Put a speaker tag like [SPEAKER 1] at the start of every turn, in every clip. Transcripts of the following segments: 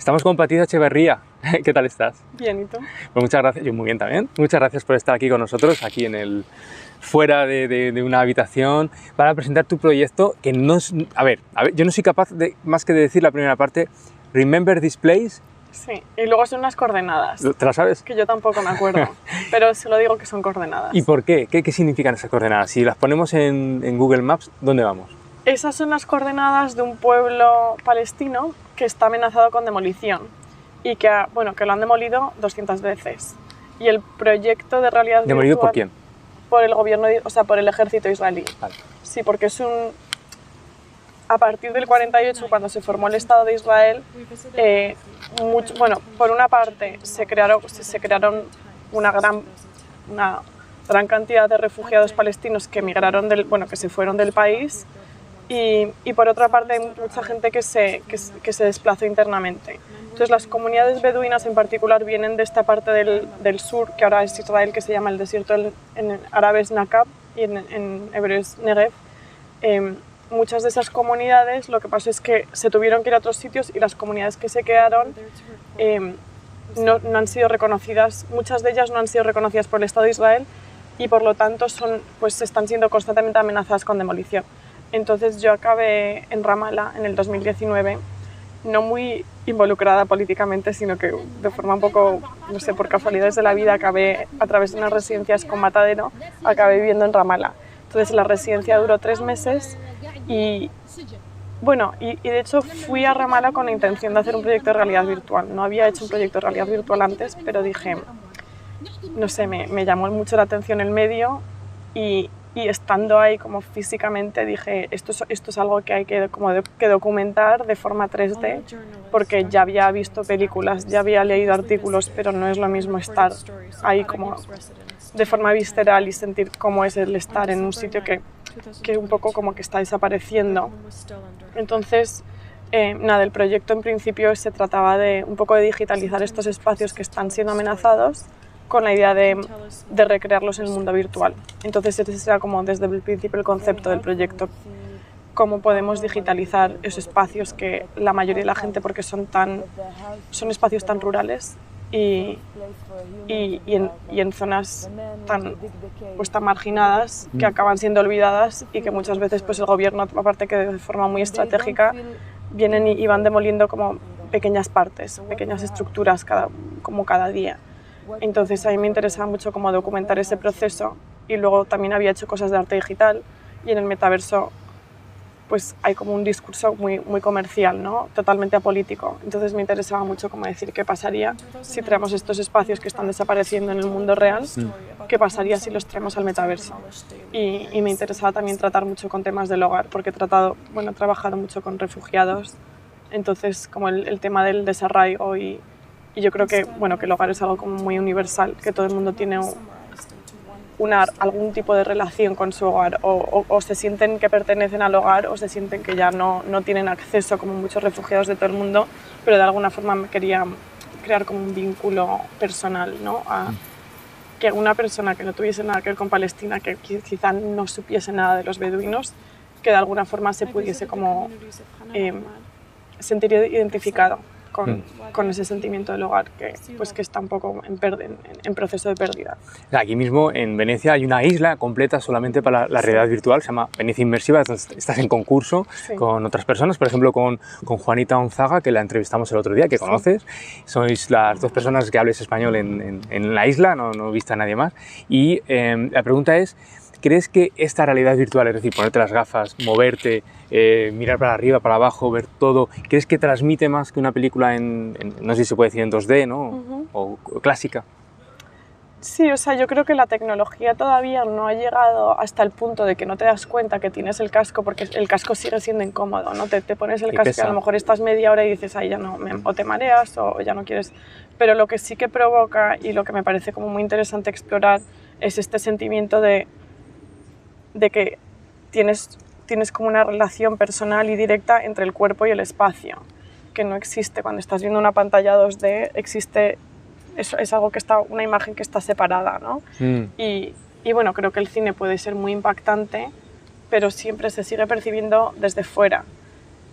[SPEAKER 1] Estamos con Patricia Echeverría. ¿Qué tal estás?
[SPEAKER 2] Bien, ¿y tú?
[SPEAKER 1] Pues muchas gracias, yo muy bien también. Muchas gracias por estar aquí con nosotros, aquí en el fuera de una habitación, para presentar tu proyecto que no es... A ver, yo no soy capaz de, más que de decir la primera parte, Remember this place.
[SPEAKER 2] Sí, y luego son unas coordenadas.
[SPEAKER 1] ¿Te la sabes?
[SPEAKER 2] Que yo tampoco me acuerdo, pero se lo digo que son coordenadas.
[SPEAKER 1] ¿Y por qué? ¿Qué significan esas coordenadas? Si las ponemos en Google Maps, ¿dónde vamos?
[SPEAKER 2] Esas son las coordenadas de un pueblo palestino que está amenazado con demolición y que, que lo han demolido 200 veces. Y el proyecto de realidad virtual...
[SPEAKER 1] ¿Demolido por quién?
[SPEAKER 2] Por el gobierno, por el ejército israelí.
[SPEAKER 1] Vale.
[SPEAKER 2] Sí, porque es a partir del 48, cuando se formó el Estado de Israel, por una parte se crearon una gran cantidad de refugiados palestinos que emigraron que se fueron del país, y por otra parte hay mucha gente que se desplazó internamente. Entonces las comunidades beduinas en particular vienen de esta parte del sur, que ahora es Israel, que se llama el desierto, en árabe es Nakab y en hebreo es Negev. Muchas de esas comunidades lo que pasó es que se tuvieron que ir a otros sitios y las comunidades que se quedaron no han sido reconocidas, muchas de ellas no han sido reconocidas por el Estado de Israel y por lo tanto están siendo constantemente amenazadas con demolición. Entonces yo acabé en Ramallah en el 2019, no muy involucrada políticamente, sino que de forma un poco, no sé, por casualidades de la vida, acabé a través de unas residencias con Matadero, acabé viviendo en Ramallah. Entonces la residencia duró 3 meses y de hecho fui a Ramallah con la intención de hacer un proyecto de realidad virtual. No había hecho un proyecto de realidad virtual antes, pero dije, no sé, me llamó mucho la atención el medio y estando ahí como físicamente dije, esto es algo que hay que documentar de forma 3D, porque ya había visto películas, ya había leído artículos, pero no es lo mismo estar ahí como de forma visceral y sentir cómo es el estar en un sitio que un poco como que está desapareciendo. Entonces, el proyecto en principio se trataba de un poco de digitalizar estos espacios que están siendo amenazados con la idea de recrearlos en el mundo virtual. Entonces ese era como desde el principio el concepto del proyecto, cómo podemos digitalizar esos espacios que la mayoría de la gente, porque son espacios tan rurales y en zonas tan marginadas que acaban siendo olvidadas y que muchas veces el gobierno, aparte que de forma muy estratégica, vienen y van demoliendo como pequeñas partes, pequeñas estructuras cada día. Entonces a mí me interesaba mucho como documentar ese proceso y luego también había hecho cosas de arte digital y en el metaverso hay como un discurso muy comercial, ¿no? Totalmente apolítico. Entonces me interesaba mucho como decir qué pasaría si traemos estos espacios que están desapareciendo en el mundo real, qué pasaría si los traemos al metaverso. Y me interesaba también tratar mucho con temas del hogar, porque he trabajado mucho con refugiados, entonces como el tema del desarraigo y yo creo que el hogar es algo como muy universal, que todo el mundo tiene algún tipo de relación con su hogar, o se sienten que pertenecen al hogar o se sienten que ya no tienen acceso, como muchos refugiados de todo el mundo, pero de alguna forma quería crear como un vínculo personal, ¿no? Que una persona que no tuviese nada que ver con Palestina, que quizá no supiese nada de los beduinos, que de alguna forma se pudiese como sentir identificado con ese sentimiento del hogar que está un poco en proceso de pérdida.
[SPEAKER 1] Aquí mismo en Venecia hay una isla completa solamente para la realidad virtual, se llama Venecia Inmersiva. Estás en concurso con otras personas, por ejemplo con Juanita Onzaga, que la entrevistamos el otro día, que conoces. Sois las 2 personas que habléis español en la isla, no he visto a nadie más. Y la pregunta es, ¿crees que esta realidad virtual, es decir, ponerte las gafas, moverte, mirar para arriba, para abajo, ver todo, ¿crees que transmite más que una película no sé si se puede decir en 2D, ¿no? O clásica?
[SPEAKER 2] Sí, yo creo que la tecnología todavía no ha llegado hasta el punto de que no te das cuenta que tienes el casco, porque el casco sigue siendo incómodo, ¿no? Te pones el casco y a lo mejor estás media hora y dices, ay, ya no, o te mareas o ya no quieres. Pero lo que sí que provoca y lo que me parece como muy interesante explorar es este sentimiento de que tienes como una relación personal y directa entre el cuerpo y el espacio, que no existe cuando estás viendo una pantalla 2D, existe, es algo que está, una imagen que está separada, ¿no? Y creo que el cine puede ser muy impactante, pero siempre se sigue percibiendo desde fuera.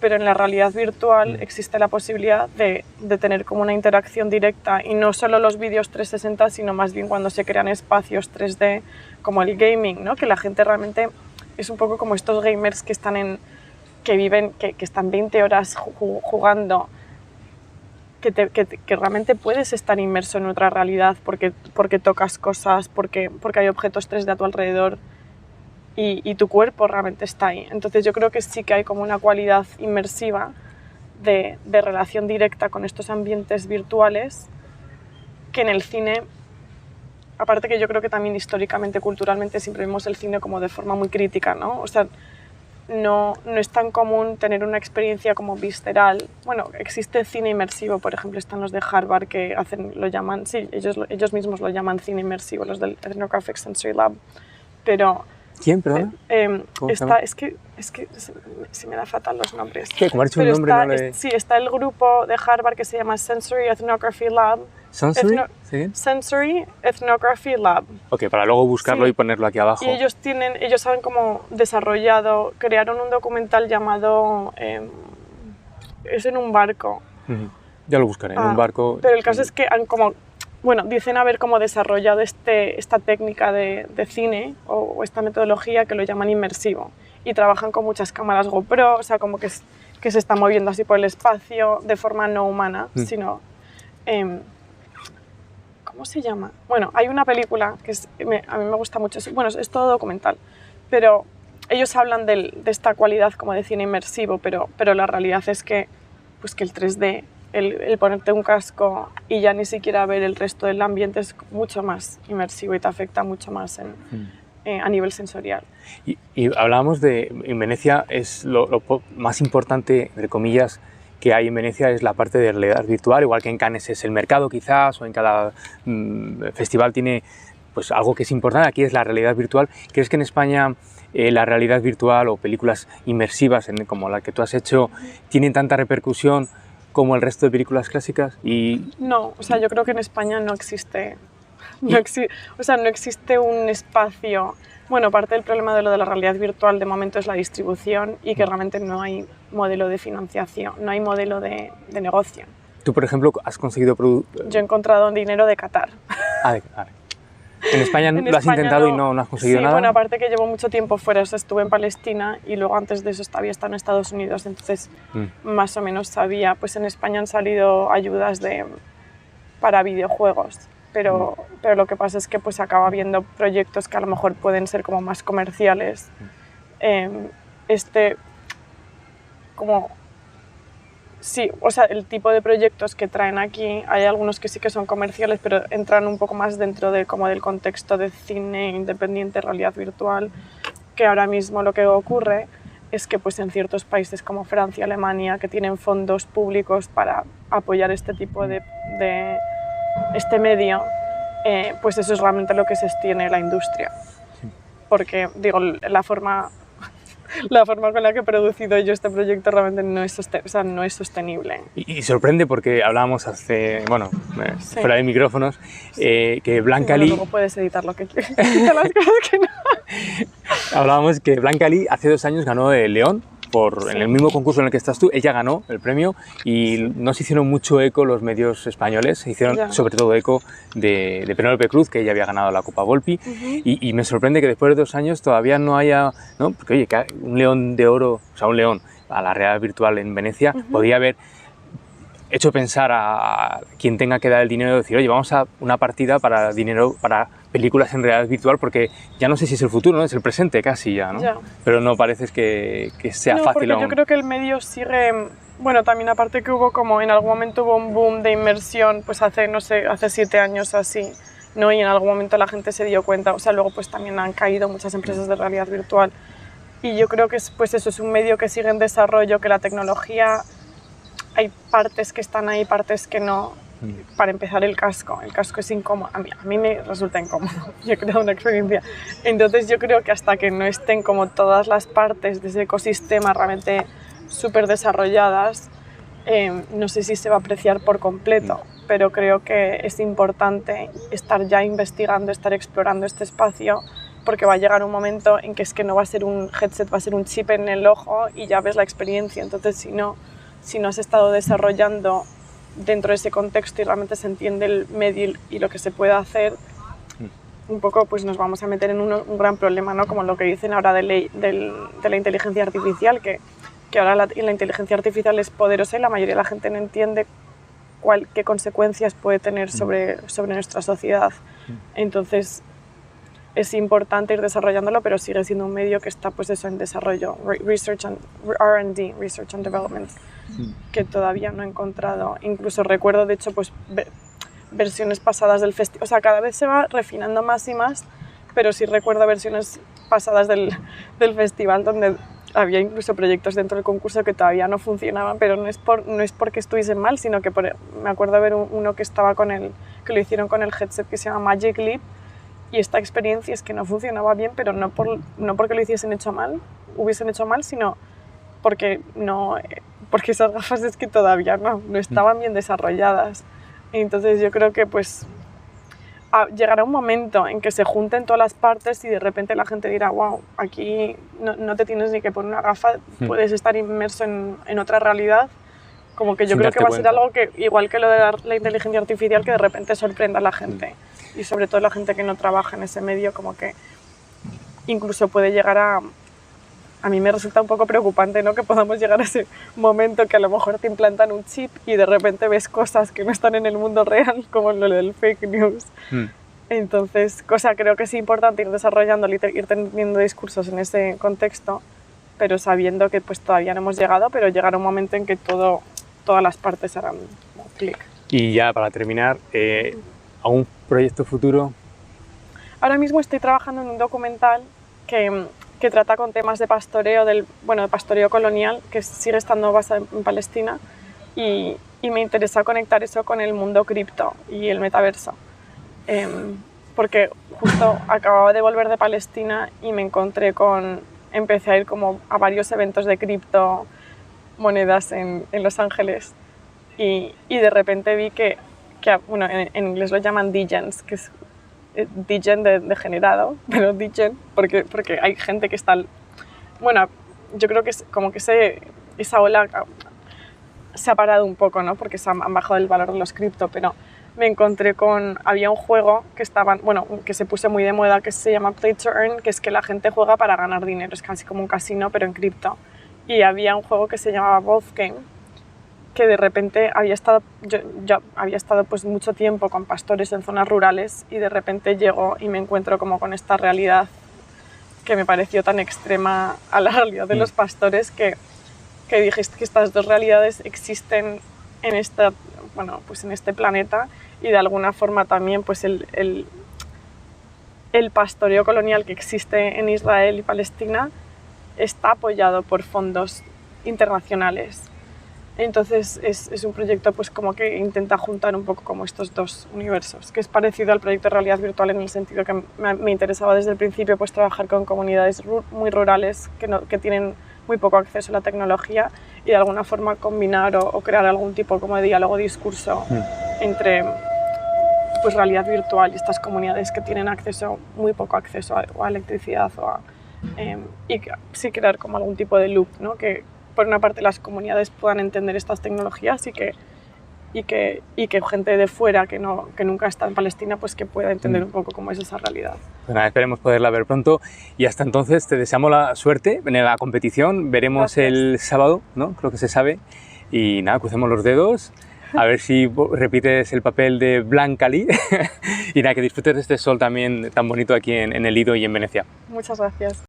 [SPEAKER 2] pero en la realidad virtual existe la posibilidad de tener como una interacción directa, y no solo los vídeos 360, sino más bien cuando se crean espacios 3D, como el gaming, ¿no? Que la gente realmente es un poco como estos gamers que están que están 20 horas jugando, que realmente puedes estar inmerso en otra realidad porque tocas cosas, porque hay objetos 3D a tu alrededor y tu cuerpo realmente está ahí. Entonces yo creo que sí que hay como una cualidad inmersiva de relación directa con estos ambientes virtuales que en el cine, aparte que yo creo que también históricamente, culturalmente, siempre vemos el cine como de forma muy crítica, ¿no? O sea, no es tan común tener una experiencia como visceral. Bueno, existe cine inmersivo, por ejemplo, están los de Harvard que ellos mismos lo llaman cine inmersivo, los del Ethnographic Sensory Lab, pero...
[SPEAKER 1] ¿Quién, perdón?
[SPEAKER 2] Es que se me da fatal los nombres.
[SPEAKER 1] ¿Qué? Como ha dicho un nombre, no le...
[SPEAKER 2] Sí, está el grupo de Harvard que se llama Sensory Ethnography Lab.
[SPEAKER 1] ¿Sensory?
[SPEAKER 2] Sensory Ethnography Lab.
[SPEAKER 1] Ok, para luego buscarlo y ponerlo aquí abajo.
[SPEAKER 2] Y ellos han como desarrollado, crearon un documental llamado... es en un barco.
[SPEAKER 1] Ya lo buscaré, en un barco.
[SPEAKER 2] Pero el caso es que han como... Bueno, dicen haber como desarrollado esta técnica de cine o esta metodología que lo llaman inmersivo, y trabajan con muchas cámaras GoPro, o sea, como que se está moviendo así por el espacio de forma no humana, sino... ¿cómo se llama? Bueno, hay una película que a mí me gusta mucho, bueno, es todo documental, pero ellos hablan de esta cualidad como de cine inmersivo, pero la realidad es que el 3D... El ponerte un casco y ya ni siquiera ver el resto del ambiente es mucho más inmersivo y te afecta mucho más a nivel sensorial.
[SPEAKER 1] Y hablábamos en Venecia es lo más importante, entre comillas, que hay en Venecia es la parte de realidad virtual, igual que en Cannes es el mercado quizás, o en cada festival tiene pues algo que es importante, aquí es la realidad virtual. ¿Crees que en España la realidad virtual o películas inmersivas como la que tú has hecho tienen tanta repercusión como el resto de películas clásicas?
[SPEAKER 2] No, o sea, yo creo que en España no existe un espacio. Bueno, parte del problema de lo de la realidad virtual de momento es la distribución y que realmente no hay modelo de financiación, no hay modelo de negocio.
[SPEAKER 1] Tú, por ejemplo, has conseguido...
[SPEAKER 2] Yo he encontrado dinero de Qatar.
[SPEAKER 1] Vale. ¿En España lo has intentado y no has conseguido nada?
[SPEAKER 2] Sí, bueno, aparte que llevo mucho tiempo fuera, o sea, estuve en Palestina y luego antes de eso había estado en Estados Unidos, entonces más o menos sabía. Pues en España han salido ayudas para videojuegos, pero lo que pasa es que pues acaba habiendo proyectos que a lo mejor pueden ser como más comerciales. Sí, o sea, el tipo de proyectos que traen aquí, hay algunos que sí que son comerciales, pero entran un poco más dentro del contexto de cine independiente, realidad virtual, que ahora mismo lo que ocurre es que pues en ciertos países como Francia, Alemania, que tienen fondos públicos para apoyar este tipo de este medio, pues eso es realmente lo que sostiene la industria. Porque, digo, la forma con la que he producido yo este proyecto realmente no es sostenible.
[SPEAKER 1] Y sorprende porque hablábamos fuera de micrófonos, que Blanca Lee...
[SPEAKER 2] Luego puedes editar lo que quieras, las cosas que no.
[SPEAKER 1] Hablábamos que Blanca Lee hace 2 años ganó el León, en el mismo concurso en el que estás tú, ella ganó el premio y no se hicieron mucho eco los medios españoles, se hicieron sobre todo eco de Penélope Cruz, que ella había ganado la Copa Volpi, y me sorprende que después de 2 años todavía no haya, ¿no? Porque oye, que un León de Oro, o sea, un León a la realidad virtual en Venecia, podría haber hecho pensar a quien tenga que dar el dinero, decir, oye, vamos a una partida para dinero para películas en realidad virtual, porque ya no sé si es el futuro, ¿no? Es el presente casi ya, ¿no? Pero no parece que sea fácil aún.
[SPEAKER 2] Yo creo que el medio sigue... Bueno, también aparte que en algún momento hubo un boom de inmersión, pues hace 7 años así, ¿no? Y en algún momento la gente se dio cuenta, o sea, luego pues también han caído muchas empresas de realidad virtual. Y yo creo que pues eso es un medio que sigue en desarrollo, que la tecnología... Hay partes que están ahí, partes que no. Para empezar, el casco es incómodo. A mí me resulta incómodo. Yo he creado una experiencia. Entonces yo creo que hasta que no estén como todas las partes de ese ecosistema realmente súper desarrolladas, no sé si se va a apreciar por completo, pero creo que es importante estar ya investigando, estar explorando este espacio, porque va a llegar un momento en que es que no va a ser un headset, va a ser un chip en el ojo y ya ves la experiencia. Entonces, si no has estado desarrollando dentro de ese contexto y realmente se entiende el medio y lo que se puede hacer, un poco pues nos vamos a meter en un gran problema, ¿no? Como lo que dicen ahora de la inteligencia artificial, que ahora la inteligencia artificial es poderosa y la mayoría de la gente no entiende qué consecuencias puede tener sobre nuestra sociedad. Entonces es importante ir desarrollándolo, pero sigue siendo un medio que está pues eso en desarrollo, research and R&D, research and development, que todavía no he encontrado. Incluso recuerdo, de hecho, pues versiones pasadas del festival, o sea, cada vez se va refinando más y más, pero sí recuerdo versiones pasadas del festival donde había incluso proyectos dentro del concurso que todavía no funcionaban, pero no es porque estuviesen mal, sino que me acuerdo ver uno que estaba que lo hicieron con el headset que se llama Magic Leap, y esta experiencia es que no funcionaba bien, pero no porque lo hubiesen hecho mal, sino porque esas gafas es que todavía no estaban bien desarrolladas. Entonces yo creo que pues llegará un momento en que se junten todas las partes y de repente la gente dirá, wow, aquí no te tienes ni que poner una gafa, puedes estar inmerso en otra realidad. Como que yo creo que va a ser algo que, igual que lo de la inteligencia artificial, que de repente sorprenda a la gente. Y sobre todo la gente que no trabaja en ese medio, como que incluso puede llegar a mí me resulta un poco preocupante, ¿no? Que podamos llegar a ese momento que a lo mejor te implantan un chip y de repente ves cosas que no están en el mundo real, como lo del fake news. Entonces, creo que es importante ir desarrollando, ir teniendo discursos en ese contexto, pero sabiendo que pues todavía no hemos llegado, pero llegará un momento en que todas las partes harán clic.
[SPEAKER 1] Y ya para terminar, ¿a un proyecto futuro?
[SPEAKER 2] Ahora mismo estoy trabajando en un documental que trata con temas de pastoreo, de pastoreo colonial, que sigue estando basado en Palestina, y me interesa conectar eso con el mundo cripto y el metaverso. Porque justo acababa de volver de Palestina y me encontré empecé a ir como a varios eventos de criptomonedas en Los Ángeles, y de repente vi que en inglés lo llaman degens, que es degen de degenerado, pero degen porque hay gente que está... Bueno, yo creo que es como que esa ola se ha parado un poco, ¿no? Porque han bajado el valor de los cripto, pero me encontré había un juego que se puso muy de moda, que se llama Play to Earn, que es que la gente juega para ganar dinero, es casi como un casino, pero en cripto. Y había un juego que se llamaba Wolf Game, que de repente yo había estado pues mucho tiempo con pastores en zonas rurales y de repente llego y me encuentro como con esta realidad que me pareció tan extrema a la realidad de los pastores que dije que estas dos realidades existen en este planeta, y de alguna forma también pues el pastoreo colonial que existe en Israel y Palestina está apoyado por fondos internacionales. Entonces es un proyecto pues como que intenta juntar un poco como estos dos universos, que es parecido al proyecto de realidad virtual en el sentido que me interesaba desde el principio pues trabajar con comunidades muy rurales que tienen muy poco acceso a la tecnología, y de alguna forma combinar o crear algún tipo como de diálogo, discurso entre pues realidad virtual y estas comunidades que tienen muy poco acceso a electricidad y sí crear como algún tipo de loop, ¿no? Que por una parte las comunidades puedan entender estas tecnologías y que gente de fuera que nunca está en Palestina pues que pueda entender un poco cómo es esa realidad.
[SPEAKER 1] Pues nada, esperemos poderla ver pronto, y hasta entonces te deseamos la suerte en la competición. Veremos el sábado, ¿no? Creo que se sabe, y nada, crucemos los dedos a ver si repites el papel de Blanca Lee y nada, que disfrutes de este sol también tan bonito aquí en el Lido y en Venecia.
[SPEAKER 2] Muchas gracias.